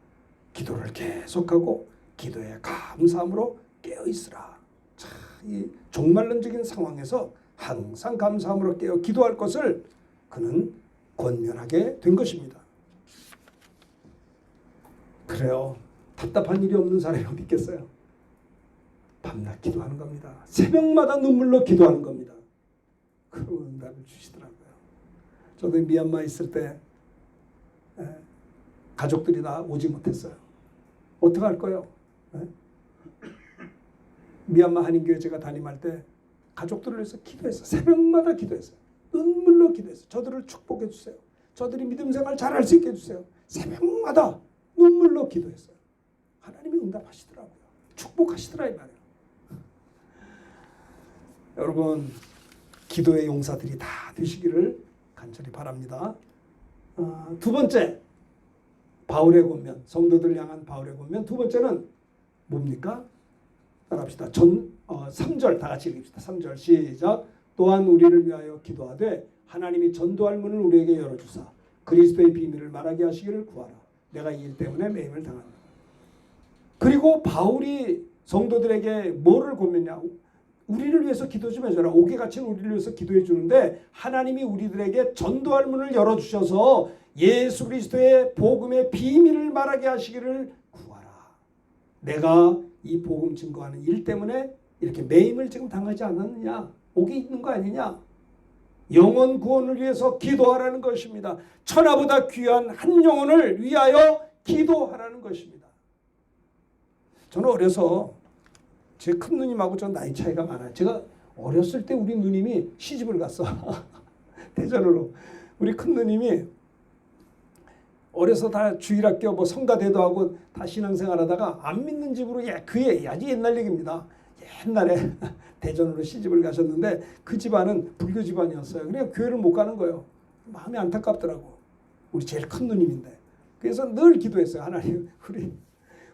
A: 기도를 계속하고 기도에 감사함으로 깨어있으라. 자, 이 종말론적인 상황에서 항상 감사함으로 깨어 기도할 것을 그는 권면하게 된 것입니다. 그래요. 답답한 일이 없는 사람이 어디 있겠어요? 밤낮 기도하는 겁니다. 새벽마다 눈물로 기도하는 겁니다. 그런 응답을 주시더라고요. 저도 미얀마에 있을 때 가족들이 다 오지 못했어요. 어떻게 할 거예요? 미얀마 한인교회 제가 담임할 때 가족들을 위해서 기도했어요. 새벽마다 기도했어요. 눈물로 기도했어요. 저들을 축복해 주세요. 저들이 믿음 생활 잘할 수 있게 해주세요. 새벽마다 눈물로 기도했어요. 하나님이 응답하시더라고요. 축복하시더라 이 말이에요. 여러분 기도의 용사들이 다 되시기를 간절히 바랍니다. 두 번째 바울의 권면, 성도들 향한 바울의 권면. 두 번째는 뭡니까? 따라합시다. 3절 다 같이 읽읍시다. 3절 시작. 또한 우리를 위하여 기도하되 하나님이 전도할 문을 우리에게 열어주사 그리스도의 비밀을 말하게 하시기를 구하라. 내가 이 일 때문에 매임을 당한다. 그리고 바울이 성도들에게 뭐를 권면냐? 우리를 위해서 기도 좀 해줘라. 옥에 갇힌 우리를 위해서 기도해 주는데 하나님이 우리들에게 전도할 문을 열어주셔서 예수 그리스도의 복음의 비밀을 말하게 하시기를 구하라. 내가 이 복음 증거하는 일 때문에 이렇게 매임을 지금 당하지 않았느냐. 옥에 있는 거 아니냐. 영혼 구원을 위해서 기도하라는 것입니다. 천하보다 귀한 한 영혼을 위하여 기도하라는 것입니다. 저는 어려서 제 큰 누님하고 저 나이 차이가 많아요. 제가 어렸을 때 우리 누님이 시집을 갔어. 대전으로. 우리 큰 누님이 어려서 다 주일학교 뭐 성가대도 하고 다 신앙생활 하다가 안 믿는 집으로 그게 아주 옛날 얘기입니다. 옛날에 대전으로 시집을 가셨는데 그 집안은 불교 집안이었어요. 그냥 교회를 못 가는 거예요. 마음이 안타깝더라고. 우리 제일 큰 누님인데. 그래서 늘 기도했어요. 하나님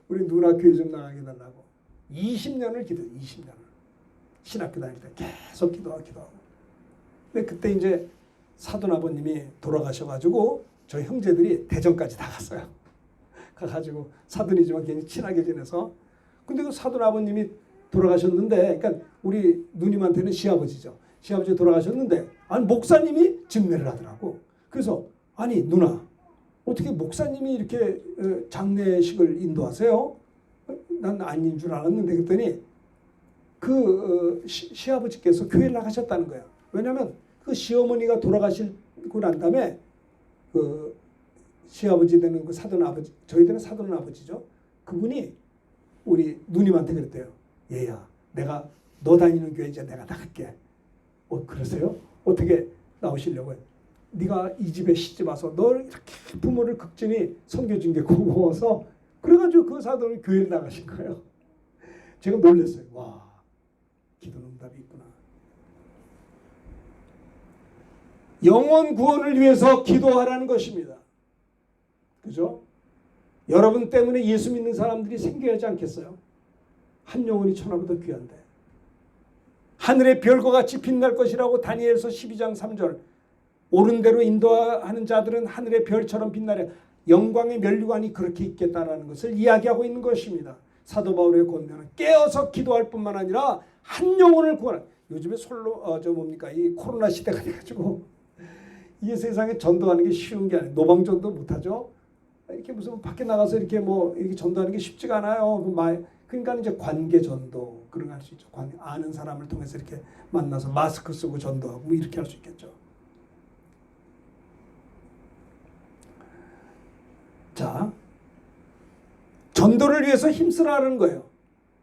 A: 우리 누나 교회 좀 나가게 해달라고. 20년을 기도해요. 20년을. 신학교 다닐 때 계속 기도하고. 근데 그때 이제 사돈 아버님이 돌아가셔가지고 저희 형제들이 대전까지 다 갔어요. 가가지고 사돈이지만 괜히 친하게 지내서. 근데 그 사돈 아버님이 돌아가셨는데, 그러니까 우리 누님한테는 시아버지죠. 시아버지 돌아가셨는데, 아니 목사님이 증례를 하더라고. 그래서 아니 누나 어떻게 목사님이 이렇게 장례식을 인도하세요? 난 아닌 줄 알았는데 그랬더니 시아버지께서 교회를 나가셨다는 거예요. 왜냐하면 그 시어머니가 돌아가시고 난 다음에 그 시아버지 되는 그 사돈 아버지, 저희들은 사돈 아버지죠. 그분이 우리 누님한테 그랬대요. 얘야, 내가 너 다니는 교회 이제 내가 나갈게. 그러세요? 어떻게 나오시려고요? 네가 이 집에 시집 와서 널 이렇게 부모를 극진히 섬겨준 게 고마워서 그래가지고 그 사돈이 교회를 나가신 거예요. 제가 놀랐어요. 와, 기도 응답이 있구나. 영혼 구원을 위해서 기도하라는 것입니다. 그죠? 여러분 때문에 예수 믿는 사람들이 생겨야 하지 않겠어요? 한 영혼이 천하보다 귀한데. 하늘의 별과 같이 빛날 것이라고 다니엘서 12장 3절. 옳은 대로 인도하는 자들은 하늘의 별처럼 빛나려. 영광의 면류관이 그렇게 있겠다라는 것을 이야기하고 있는 것입니다. 사도 바울의 권면은 깨어서 기도할 뿐만 아니라 한 영혼을 구하라. 요즘에 이 코로나 시대가 돼가지고 이 세상에 전도하는 게 쉬운 게 아니에요. 노방전도 못하죠. 이렇게 무슨 밖에 나가서 이렇게 이렇게 전도하는 게 쉽지가 않아요. 그러니까 이제 관계 전도 그런 거 할 수 있죠. 아는 사람을 통해서 이렇게 만나서 마스크 쓰고 전도하고 이렇게 할 수 있겠죠. 자, 전도를 위해서 힘쓰라는 거예요.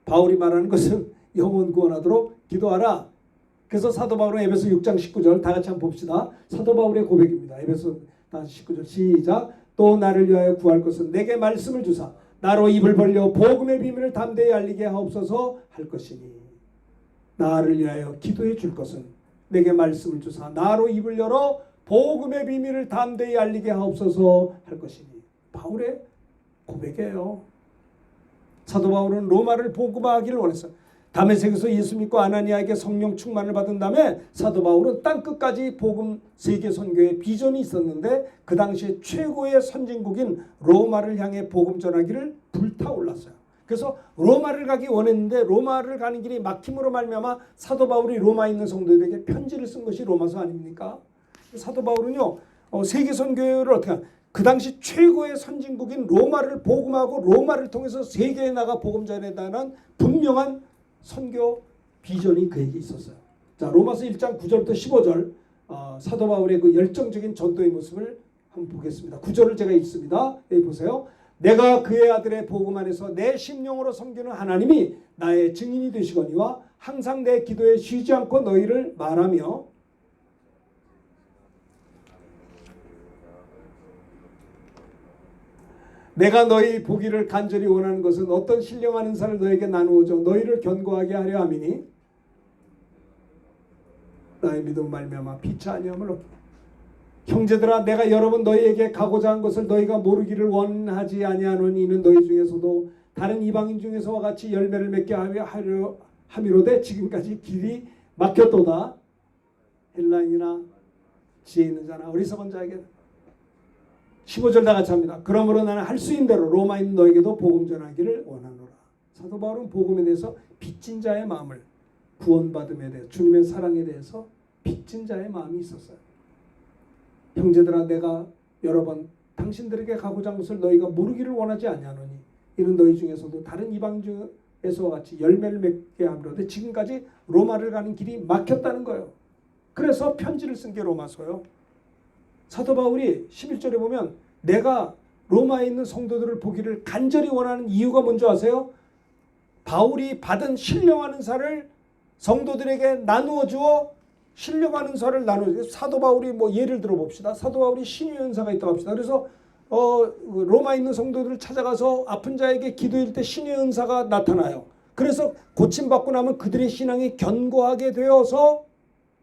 A: 바울이 말하는 것은 영혼 구원하도록 기도하라. 그래서 사도 바울은 에베소 6장 19절 다 같이 한번 봅시다. 사도 바울의 고백입니다. 에베소 19절 시작. 또 나를 위하여 구할 것은 내게 말씀을 주사 나로 입을 벌려 복음의 비밀을 담대히 알리게 하옵소서 할 것이니 나를 위하여 기도해 줄 것은 내게 말씀을 주사 나로 입을 열어 복음의 비밀을 담대히 알리게 하옵소서 할 것이니. 바울의 고백이에요. 사도 바울은 로마를 복음화하기를 원했어요. 다메섹에서 예수 믿고 아나니아에게 성령 충만을 받은 다음에 사도 바울은 땅끝까지 복음 세계 선교의 비전이 있었는데 그 당시에 최고의 선진국인 로마를 향해 복음 전하기를 불타올랐어요. 그래서 로마를 가기 원했는데 로마를 가는 길이 막힘으로 말미암아 사도 바울이 로마에 있는 성도들에게 편지를 쓴 것이 로마서 아닙니까? 사도 바울은요 세계 선교를 어떻게 그 당시 최고의 선진국인 로마를 복음하고 로마를 통해서 세계에 나가 복음 전하다는 분명한 선교 비전이 그에게 있었어요. 자, 로마서 1장 9절부터 15절 사도 바울의 그 열정적인 전도의 모습을 한번 보겠습니다. 9절을 제가 읽습니다. 여기 보세요. 내가 그의 아들의 복음 안에서 내 심령으로 섬기는 하나님이 나의 증인이 되시거니와 항상 내 기도에 쉬지 않고 너희를 말하며 내가 너희 보기를 간절히 원하는 것은 어떤 신령한 은사를 너에게 나누어줘 너희를 견고하게 하려 함이니 나의 믿음 말미암아 피차 아니함을 얻게. 형제들아 내가 여러 번 너희에게 가고자 한 것을 너희가 모르기를 원하지 아니하노니 이는 너희 중에서도 다른 이방인 중에서와 같이 열매를 맺게 하려 함이로되 지금까지 길이 막혔도다. 헬라인이나 지혜 있는 자나 어리석은 자에게 15절 다 같이 합니다. 그러므로 나는 할 수 있는 대로 로마에 있는 너에게도 복음 전하기를 원하노라. 사도 바울은 복음에 대해서 빚진 자의 마음을 구원받음에 대해 주님의 사랑에 대해서 빚진 자의 마음이 있었어요. 형제들아 내가 여러 번 당신들에게 가고자 한 것을 너희가 모르기를 원하지 아니하노니 이는 너희 중에서도 다른 이방 중에서와 같이 열매를 맺게 함이로되 지금까지 로마를 가는 길이 막혔다는 거예요. 그래서 편지를 쓴 게 로마서요. 사도 바울이 11절에 보면 내가 로마에 있는 성도들을 보기를 간절히 원하는 이유가 뭔지 아세요? 바울이 받은 신령한 은사를 성도들에게 나누어 주어 신령한 은사를 나누어 사도 바울이 뭐 예를 들어 봅시다. 사도 바울이 신유의 은사가 있다고 합시다. 그래서 로마에 있는 성도들을 찾아가서 아픈 자에게 기도할 때 신유의 은사가 나타나요. 그래서 고침받고 나면 그들의 신앙이 견고하게 되어서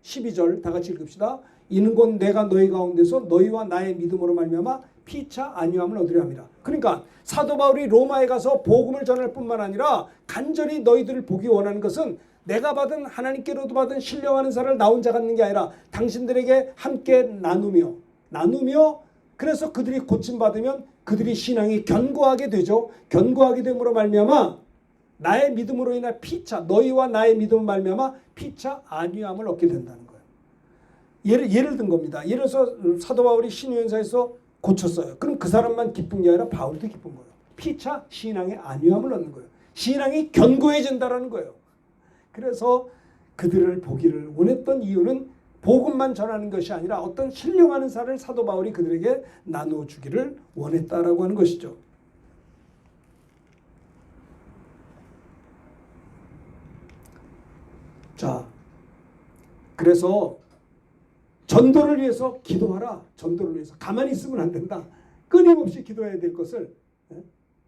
A: 12절 다 같이 읽읍시다. 이는 곧 내가 너희 가운데서 너희와 나의 믿음으로 말미암아 피차 안위함을 얻으려 함이라. 그러니까 사도 바울이 로마에 가서 복음을 전할 뿐만 아니라 간절히 너희들을 보기 원하는 것은 내가 받은 하나님께로도 받은 신령한 은사를 나 혼자 갖는 게 아니라 당신들에게 함께 나누며 그래서 그들이 고침받으면 그들이 신앙이 견고하게 되죠. 견고하게 됨으로 말미암아 나의 믿음으로 인해 피차 너희와 나의 믿음으로 말미암아 피차 안위함을 얻게 된다는 거예요. 예를 든 겁니다. 예를 들어서 사도 바울이 신유연사에서 고쳤어요. 그럼 그 사람만 기쁜 게 아니라 바울도 기쁜 거예요. 피차 신앙의 안위함을 얻는 거예요. 신앙이 견고해진다라는 거예요. 그래서 그들을 보기를 원했던 이유는 복음만 전하는 것이 아니라 어떤 신령한 은사를 사도 바울이 그들에게 나누어 주기를 원했다라고 하는 것이죠. 자, 그래서 전도를 위해서 기도하라. 전도를 위해서 가만히 있으면 안 된다. 끊임없이 기도해야 될 것을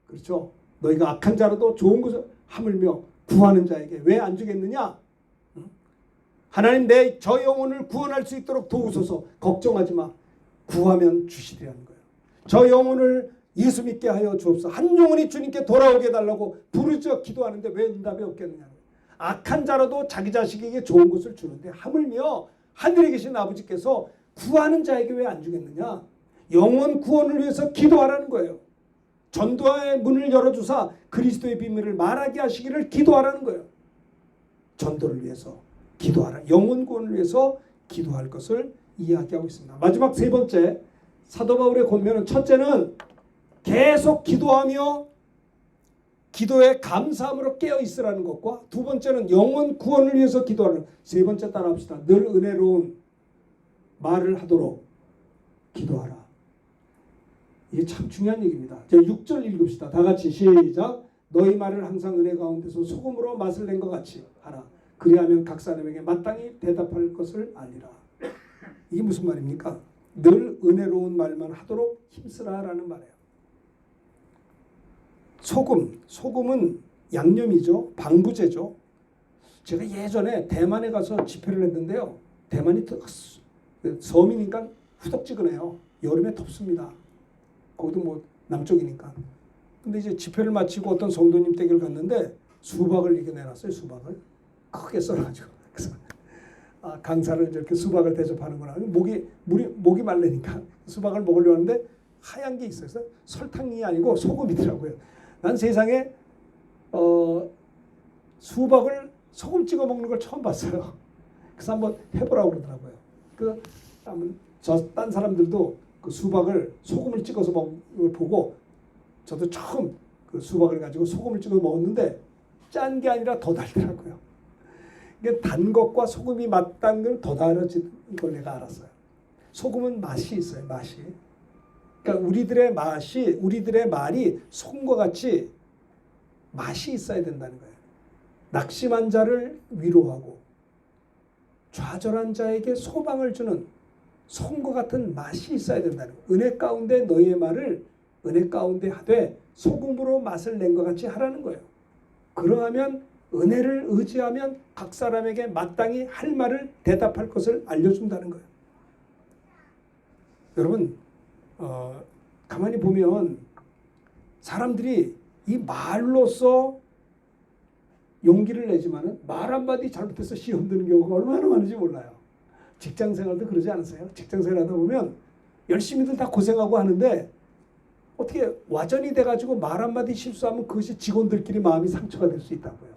A: 그렇죠. 너희가 악한 자라도 좋은 것을 하물며 구하는 자에게 왜 안 주겠느냐? 하나님 내 저 영혼을 구원할 수 있도록 도우소서. 걱정하지 마. 구하면 주시리라는 거예요. 저 영혼을 예수 믿게 하여 주옵소서. 한 영혼이 주님께 돌아오게 해달라고 부르짖어 기도하는데 왜 응답이 없겠느냐? 악한 자라도 자기 자식에게 좋은 것을 주는데 하물며 하늘에 계신 아버지께서 구하는 자에게 왜 안 주겠느냐? 영혼 구원을 위해서 기도하라는 거예요. 전도의 문을 열어주사 그리스도의 비밀을 말하게 하시기를 기도하라는 거예요. 전도를 위해서 기도하라. 영혼 구원을 위해서 기도할 것을 이야기하고 있습니다. 마지막 세 번째 사도 바울의 권면은 첫째는 계속 기도하며 기도에 감사함으로 깨어 있으라는 것과 두 번째는 영혼 구원을 위해서 기도하는 세 번째 따라합시다. 늘 은혜로운 말을 하도록 기도하라. 이게 참 중요한 얘기입니다. 6절 읽읍시다. 다 같이 시작. 너희 말을 항상 은혜 가운데서 소금으로 맛을 낸 것 같이 하라. 그리하면 각 사람에게 마땅히 대답할 것을 알리라. 이게 무슨 말입니까? 늘 은혜로운 말만 하도록 힘쓰라라는 말이에요. 소금은 양념이죠. 방부제죠. 제가 예전에 대만에 가서 집회를 했는데요. 대만이 섬이니까 후덥지근해요. 여름에 덥습니다. 거기도 뭐 남쪽이니까. 근데 이제 집회를 마치고 어떤 성도님 댁을 갔는데 수박을 이렇게 내놨어요. 수박을 크게 썰어가지고. 그래서 강사를 이렇게 수박을 대접하는구나. 목이 말라니까 수박을 먹으려고 하는데 하얀 게 있어요. 그래서 설탕이 아니고 소금이더라고요. 난 세상에 수박을 소금 찍어 먹는 걸 처음 봤어요. 그래서 한번 해보라고 그러더라고요. 딴 사람들도 그 수박을 소금을 찍어서 먹는 걸 보고 저도 처음 그 수박을 가지고 소금을 찍어 먹었는데 짠 게 아니라 더 달더라고요. 이게 단 것과 소금이 맞다는 걸 더 달아진 걸 내가 알았어요. 소금은 맛이 있어요. 맛이. 그러니까 우리들의 말이 소금과 같이 맛이 있어야 된다는 거예요. 낙심한 자를 위로하고 좌절한 자에게 소방을 주는 소금과 같은 맛이 있어야 된다는 거예요. 은혜 가운데 너희의 말을 은혜 가운데 하되 소금으로 맛을 낸 것 같이 하라는 거예요. 그러하면 은혜를 의지하면 각 사람에게 마땅히 할 말을 대답할 것을 알려준다는 거예요. 여러분 가만히 보면 사람들이 이 말로써 용기를 내지만은 말 한마디 잘못해서 시험 드는 경우가 얼마나 많은지 몰라요. 직장생활도 그러지 않으세요? 직장생활 하다 보면 열심히들 다 고생하고 하는데 어떻게 와전이 돼가지고 말 한마디 실수하면 그것이 직원들끼리 마음이 상처가 될 수 있다고요.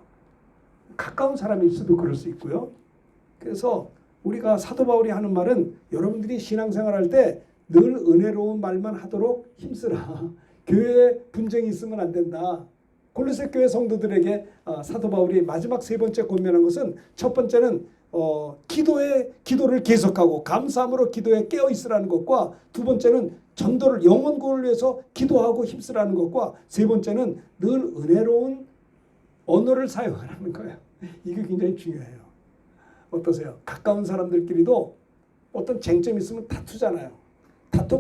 A: 가까운 사람일수도 그럴 수 있고요. 그래서 우리가 사도 바울이 하는 말은 여러분들이 신앙생활할 때 늘 은혜로운 말만 하도록 힘쓰라. 교회에 분쟁이 있으면 안 된다. 골로새 교회 성도들에게 사도 바울이 마지막 세 번째 권면한 것은 첫 번째는 기도를 계속하고 감사함으로 기도에 깨어 있으라는 것과 두 번째는 전도를 영혼구원을 위해서 기도하고 힘쓰라는 것과 세 번째는 늘 은혜로운 언어를 사용하라는 거예요. 이게 굉장히 중요해요. 어떠세요? 가까운 사람들끼리도 어떤 쟁점이 있으면 다투잖아요.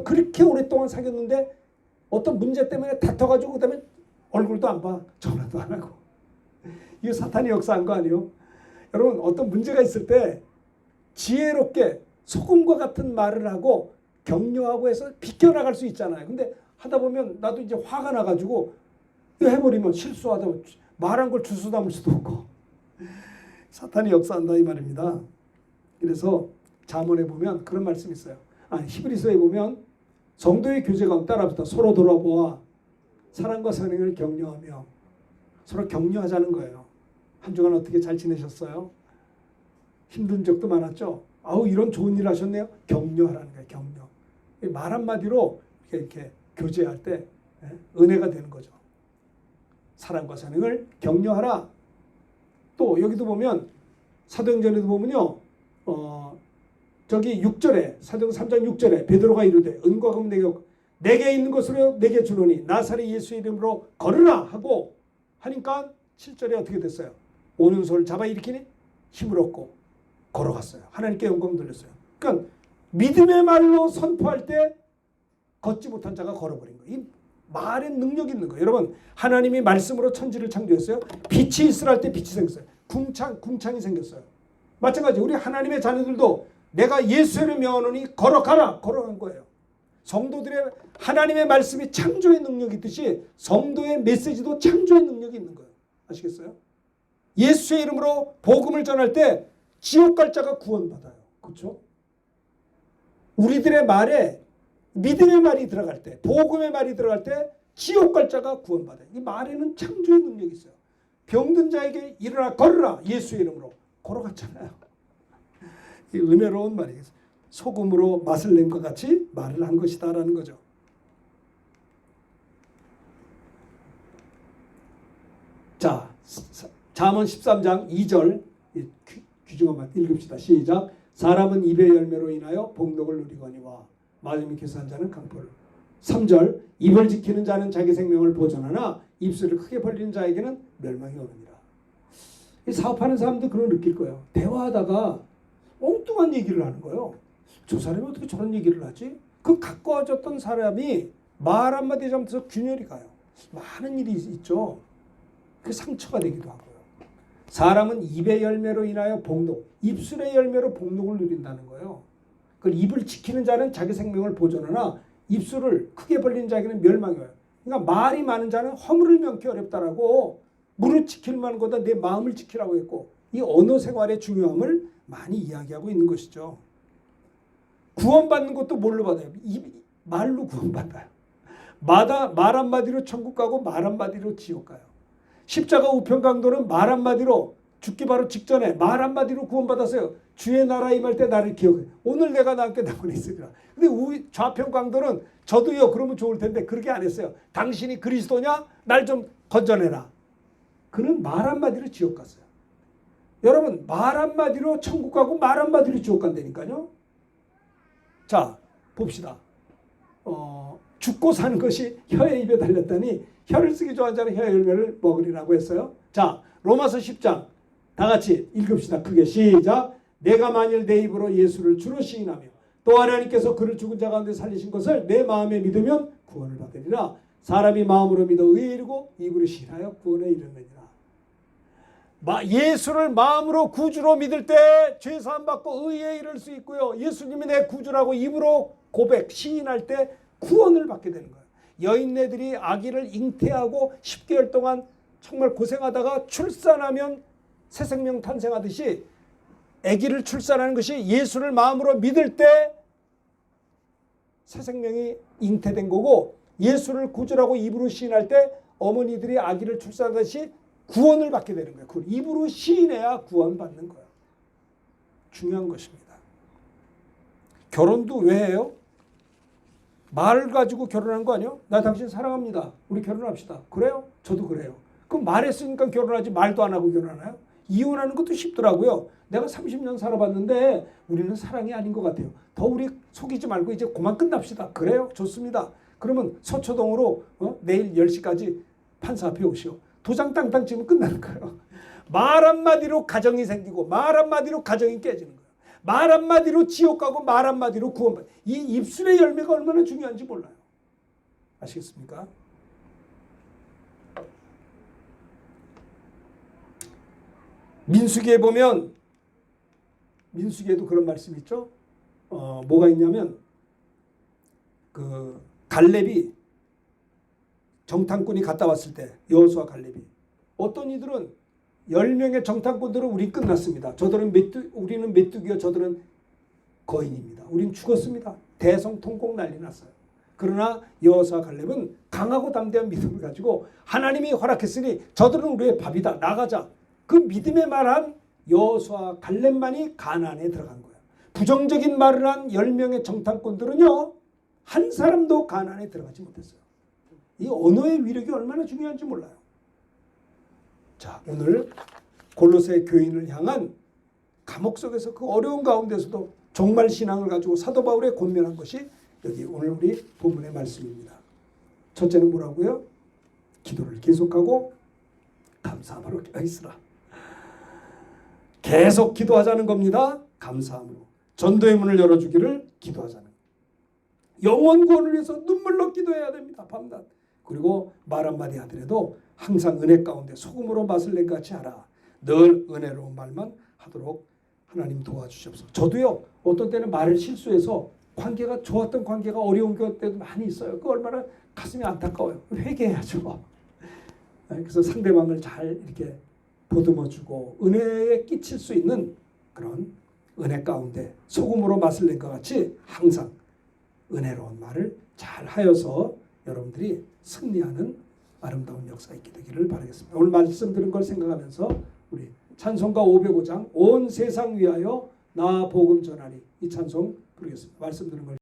A: 그렇게 오랫동안 사귀었는데 어떤 문제 때문에 다퉈가지고 그다음에 얼굴도 안 봐. 전화도 안 하고. 이거 사탄이 역사한 거 아니에요? 여러분 어떤 문제가 있을 때 지혜롭게 소금과 같은 말을 하고 격려하고 해서 비껴나갈 수 있잖아요. 근데 하다 보면 나도 이제 화가 나가지고 이거 해버리면 실수하다 말한 걸 주워 담을 수도 없고 사탄이 역사한다 이 말입니다. 그래서 잠언에 보면 그런 말씀이 있어요. 히브리서에 보면 성도의 교제 가운데 따라붙어 서로 돌아보아 사랑과 선행을 격려하며 서로 격려하자는 거예요. 한 주간 어떻게 잘 지내셨어요? 힘든 적도 많았죠? 이런 좋은 일 하셨네요? 격려하라는 거예요. 격려. 말 한마디로 이렇게 교제할 때 은혜가 되는 거죠. 사랑과 선행을 격려하라. 또 여기도 보면 사도행전에도 보면요. 저기 6절에 사도행전 3장 6절에 베드로가 이르되 은과 금 내게 있는 것으로 내게 주노니 나사렛 예수의 이름으로 걸으라 하고 하니까 7절에 어떻게 됐어요? 오는 소를 잡아 일으키니 힘을 얻고 걸어갔어요. 하나님께 영광 돌렸어요. 그러니까 믿음의 말로 선포할 때 걷지 못한 자가 걸어버린 거예요. 이 말에 능력이 있는 거예요. 여러분 하나님이 말씀으로 천지를 창조했어요. 빛이 있으라 할 때 빛이 생겼어요. 궁창이 생겼어요. 마찬가지 우리 하나님의 자녀들도 내가 예수를 명하노니 걸어가라. 걸어간 거예요. 성도들의 하나님의 말씀이 창조의 능력이 있듯이 성도의 메시지도 창조의 능력이 있는 거예요. 아시겠어요? 예수의 이름으로 복음을 전할 때 지옥 갈 자가 구원받아요. 그렇죠? 우리들의 말에 믿음의 말이 들어갈 때 복음의 말이 들어갈 때 지옥 갈 자가 구원받아요. 이 말에는 창조의 능력이 있어요. 병든 자에게 일어나 걸으라. 예수의 이름으로. 걸어갔잖아요. 이 은혜로운 말이에요. 소금으로 맛을 낸 것 같이 말을 한 것이다라는 거죠. 자, 잠언 13장 2절 귀중한 말 읽읍시다. 시작. 사람은 입의 열매로 인하여 복록을 누리거니와 마음이 교사한 자는 강포를. 3절. 입을 지키는 자는 자기 생명을 보존하나 입술을 크게 벌리는 자에게는 멸망이 오느니라. 이 사업하는 사람도 그런 걸 느낄 거예요. 대화하다가 엉뚱한 얘기를 하는 거예요. 저 사람이 어떻게 저런 얘기를 하지? 그 가까워졌던 사람이 말 한마디 잘못해서 균열이 가요. 많은 일이 있죠. 그 상처가 되기도 하고요. 사람은 입의 열매로 인하여 복록, 입술의 열매로 복록을 누린다는 거예요. 그걸 입을 지키는 자는 자기 생명을 보존하나 입술을 크게 벌리는 자에게는 멸망이 와요. 그러니까 말이 많은 자는 허물을 면키 어렵다라고 무릇 지킬 만한 것보다 내 마음을 지키라고 했고 이 언어 생활의 중요함을 많이 이야기하고 있는 것이죠. 구원받는 것도 뭘로 받아요? 말로 구원받아요. 말 한마디로 천국 가고 말 한마디로 지옥 가요. 십자가 우편 강도는 말 한마디로 죽기 바로 직전에 말 한마디로 구원받았어요. 주의 나라 임할 때 나를 기억해. 오늘 내가 나께 나무에 있으리라. 근데 좌편 강도는 저도요 그러면 좋을 텐데 그렇게 안 했어요. 당신이 그리스도냐? 날 좀 건져내라. 그는 말 한마디로 지옥 갔어요. 여러분 말 한마디로 천국 가고 말 한마디로 지옥 간다니까요. 자 봅시다. 죽고 사는 것이 혀의 입에 달렸다니 혀를 쓰기 좋아하는 자는 혀의 열매를 먹으리라고 했어요. 자 로마서 10장 다 같이 읽읍시다. 크게 시작. 내가 만일 내 입으로 예수를 주로 시인하며 또 하나님께서 그를 죽은 자 가운데 살리신 것을 내 마음에 믿으면 구원을 받으리라. 사람이 마음으로 믿어 의에 이르고 입으로 시인하여 구원에 이르느니라. 예수를 마음으로 구주로 믿을 때 죄사함 받고 의에 이를 수 있고요. 예수님이 내 구주라고 입으로 고백, 시인할 때 구원을 받게 되는 거예요. 여인네들이 아기를 잉태하고 10개월 동안 정말 고생하다가 출산하면 새 생명 탄생하듯이 아기를 출산하는 것이 예수를 마음으로 믿을 때 새 생명이 잉태된 거고 예수를 구주라고 입으로 시인할 때 어머니들이 아기를 출산하듯이 구원을 받게 되는 거예요. 입으로 시인해야 구원받는 거예요. 중요한 것입니다. 결혼도 왜 해요? 말 가지고 결혼한 거 아니에요? 나 당신 사랑합니다. 우리 결혼합시다. 그래요? 저도 그래요. 그럼 말했으니까 결혼하지 말도 안 하고 결혼하나요? 이혼하는 것도 쉽더라고요. 내가 30년 살아봤는데 우리는 사랑이 아닌 것 같아요. 더 우리 속이지 말고 이제 그만 끝납시다. 그래요? 좋습니다. 그러면 서초동으로 내일 10시까지 판사 앞에 오시오. 도장 땅땅 치면 끝나는 거예요. 말 한마디로 가정이 생기고 말 한마디로 가정이 깨지는 거예요. 말 한마디로 지옥 가고 말 한마디로 구원받는, 이 입술의 열매가 얼마나 중요한지 몰라요. 아시겠습니까? 민수기에 보면, 민수기에도 그런 말씀이 있죠. 뭐가 있냐면 그 갈렙이 정탐꾼이 갔다 왔을 때, 여호수아 갈렙이, 어떤 이들은 10명의 정탐꾼들은 우리 끝났습니다. 우리는 메뚜기요, 저들은 거인입니다. 우린 죽었습니다. 대성통곡 난리 났어요. 그러나 여호수아 갈렙은 강하고 담대한 믿음을 가지고 하나님이 허락했으니 저들은 우리의 밥이다. 나가자. 그 믿음의 말한 여호수아 갈렙만이 가나안에 들어간 거예요. 부정적인 말을 한 10명의 정탐꾼들은요, 한 사람도 가나안에 들어가지 못했어요. 이 언어의 위력이 얼마나 중요한지 몰라요. 자, 오늘 골로새 교인을 향한 감옥 속에서 그 어려운 가운데서도 정말 신앙을 가지고 사도 바울의 권면한 것이 여기 오늘 우리 본문의 말씀입니다. 첫째는 뭐라고요? 기도를 계속하고 감사함으로 있으라. 계속 기도하자는 겁니다. 감사함으로. 전도의 문을 열어주기를 기도하자는. 영원 구원을 위해서 눈물로 기도해야 됩니다. 밤낮. 그리고 말 한마디 하더라도 항상 은혜 가운데 소금으로 맛을 낸 같이 하라. 늘 은혜로운 말만 하도록 하나님 도와주시옵소서. 저도요, 어떤 때는 말을 실수해서 관계가 좋았던 관계가 어려운 때도 많이 있어요. 그 얼마나 가슴이 안타까워요. 회개해야죠. 그래서 상대방을 잘 이렇게 보듬어주고 은혜에 끼칠 수 있는 그런 은혜 가운데 소금으로 맛을 낸 것 같이 항상 은혜로운 말을 잘 하여서 여러분들이 승리하는 아름다운 역사 있게 되기를 바라겠습니다. 오늘 말씀 들은 걸 생각하면서 우리 찬송가 505장 온 세상 위하여 나 복음 전하리, 이 찬송 부르겠습니다. 말씀 들은 걸